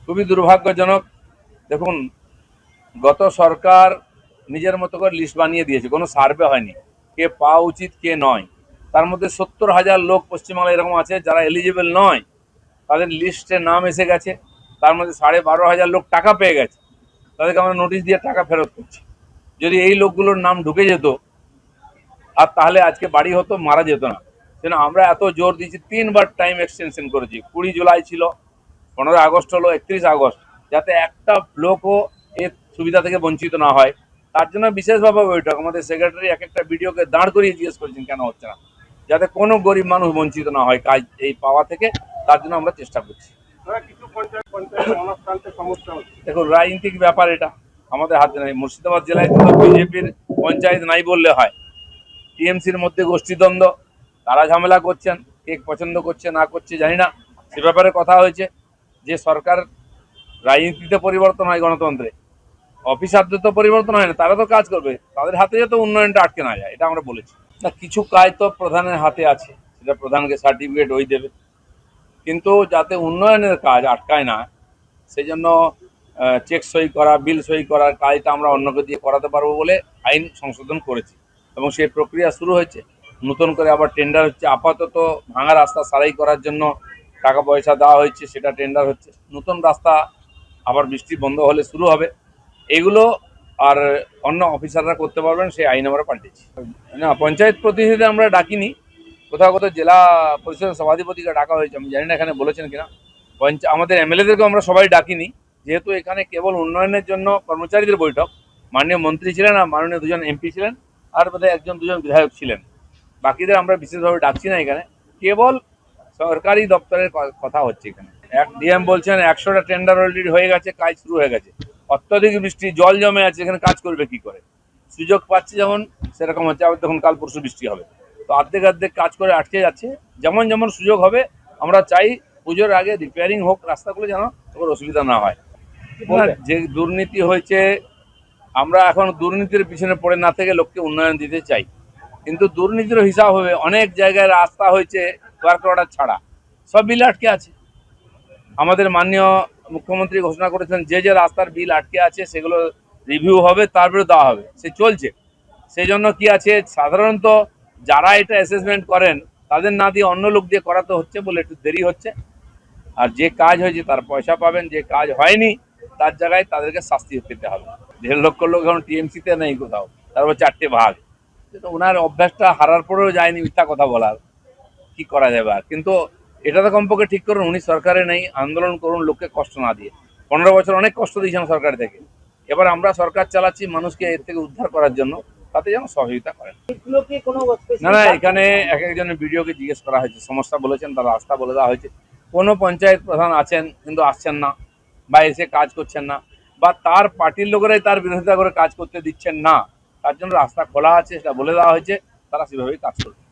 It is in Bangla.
খুবই দুর্ভাগ্যজনক। দেখুন, গত সরকার নিজের মতো করে লিস্ট বানিয়ে দিয়েছে, কোনো সার্ভে হয়নি কে পাওয়া উচিত কে নয়। তার মধ্যে ৭০,০০০ লোক পশ্চিমবাংলায় এরকম আছে যারা এলিজিবল নয়, তাদের লিস্টে নাম এসে গেছে। তার মধ্যে ১২,৫০০ লোক টাকা পেয়ে গেছে, তাদেরকে আমরা নোটিশ দিয়ে টাকা ফেরত করছি। যদি এই লোকগুলোর নাম ঢুকে যেত আর তাহলে আজকে বাড়ি হতো, মারা যেত না। সেজন্য আমরা এত জোর দিয়েছি, ৩বার টাইম এক্সটেনশন করেছি। ২০ জুলাই ছিল, 15 আগস্ট হলো, 31 আগস্ট, যাতে একটা লোকও এর সুবিধা থেকে বঞ্চিত না হয়। তার জন্য বিশেষভাবে বৈঠক, আমাদের সেক্রেটারি এক একটা ভিডিওকে দাঁড় করিয়ে জিজ্ঞেস করেছেন কেন হচ্ছে না, যাতে কোনো গরিব মানুষ বঞ্চিত না হয় কাজ এই পাওয়া থেকে। তার জন্য আমরা চেষ্টা করছি। দেখুন, রাজনীতিক ব্যাপার, এটা আমাদের হাতে নেই। মুর্শিদাবাদ জেলায় তো বিজেপির পঞ্চায়েত নাই বললে হয়। টিএমসির মধ্যে গোষ্ঠীদ্বন্দ্ব, তারা ঝামেলা করছেন, কে পছন্দ করছে না করছে জানি না, সে ব্যাপারে কথা হয়েছে। যে সরকার, রাজনীতিতে পরিবর্তন হয় গণতন্ত্রে, অফিসারদের তো পরিবর্তন হয় না, তারা তো কাজ করবে, তাদের হাতে যাতে উন্নয়নটা আটকে না যায়, এটা আমরা বলেছি। না, কিছু কাজ তো প্রধানের হাতে আছে, সেটা প্রধানকে সার্টিফিকেট ওই দেবে, কিন্তু যাতে উন্নয়নের কাজ আটকায় না সেই জন্য চেক সই করা, বিল সই করার কাজটা আমরা অন্যকে দিয়ে করাতে পারবো বলে আইন সংশোধন করেছি এবং সেই প্রক্রিয়া শুরু হয়েছে। নতুন করে আবার টেন্ডার হচ্ছে। আপাতত ভাঙা রাস্তা সারাই করার জন্য টাকা পয়সা দেওয়া হয়েছে, সেটা টেন্ডার হচ্ছে। নতুন রাস্তা আবার বৃষ্টি বন্ধ হলে শুরু হবে। এগুলো আর অন্য অফিসাররা করতে পারবেন, সেই আইন আমরা পাল্টেছি। না, পঞ্চায়েত প্রতিনিধিদের আমরা ডাকিনি। কোথাও কোথাও জেলা পরিষদের সভাধিপতিকে ডাকা হয়েছে, আমি জানি না এখানে বলেছেন কিনা। আমাদের এমএলএদেরকেও আমরা সবাই ডাকিনি, যেহেতু এখানে কেবল উন্নয়নের জন্য কর্মচারীদের বৈঠক। মাননীয় মন্ত্রী ছিলেন আর মাননীয় ২জন এমপি ছিলেন, আর বোধহয় ১-২জন বিধায়ক ছিলেন। বাকিদের আমরা বিশেষভাবে ডাকছি না এখানে, কেবল সরকারি দপ্তরের কথা হচ্ছে এখানে। এক ডিএম বলছেন ১০০টা টেন্ডার অলরেডি হয়ে গেছে, কাজ শুরু হয়ে গেছে। অত্যধিক বৃষ্টি, জল জমে আছে, এখানে কাজ করবে কি করে? সুযোগ পাচ্ছে যেমন, সেরকম হচ্ছে। আবার তখন কাল পরশু বৃষ্টি হবে, তো অর্ধেক অর্ধেক কাজ করে আটকে যাচ্ছে। যেমন যেমন সুযোগ হবে, আমরা চাই পুজোর আগে রিপেয়ারিং হোক রাস্তাগুলো, যেন তখন অসুবিধা না হয়। যে দুর্নীতি হয়েছে, আমরা এখন দুর্নীতির পিছনে পড়ে না থেকে লোককে উন্নয়ন দিতে চাই, কিন্তু দুর্নীতির হিসাব হবে। অনেক জায়গায় রাস্তা হয়েছে ওয়ার্ক অর্ডার ছাড়া, সব বিল আটকে আছে। আমাদের মাননীয় মুখ্যমন্ত্রী ঘোষণা করেছেন যে যে রাস্তার বিল আটকে আছে সেগুলো রিভিউ হবে, তারপরে দেওয়া হবে, সে চলছে। সেই জন্য কি আছে, সাধারণত যারা এটা অ্যাসেসমেন্ট করেন তাদের না দিয়ে অন্য লোক দিয়ে করাতে হচ্ছে বলে একটু দেরি হচ্ছে। আর যে কাজ হয়েছে তার পয়সা পাবেন, যে কাজ হয়নি তার জায়গায় তাদেরকে শাস্তি পেতে হবে। ১.৫ লক্ষ লোক এখন টিএমসিতে নেই কোথাও, তারপর 4টে ভাগ। ওনার অভ্যাসটা হারার পরেও যায়নি মিথ্যা কথা বলার, কি করা যাবে আর। কিন্তু এটা তো কমপক্ষে ঠিক করুন, উনি সরকারে নেই, আন্দোলন করুন লোককে কষ্ট না দিয়ে। 15 বছর অনেক কষ্ট দিয়েছেন সরকার থেকে, এবার আমরা সরকার চালাচ্ছি মানুষকে এর থেকে উদ্ধার করার জন্য, তাতে যেন সহযোগিতা করেন। না না, এখানে এক একজনের ভিডিওকে জিজ্ঞেস করা হয়েছে, সমস্যা বলেছেন, তার রাস্তা বলে দেওয়া হয়েছে। কোনো পঞ্চায়েত প্রধান আছেন কিন্তু আসছেন না, বা এসে কাজ করছেন না, বা তার পার্টির লোকেরাই তার বিরোধিতা করে কাজ করতে দিচ্ছেন না, তার জন্য রাস্তা খোলা আছে, সেটা বলে দেওয়া হয়েছে, তারা সেভাবেই কাজ করবে।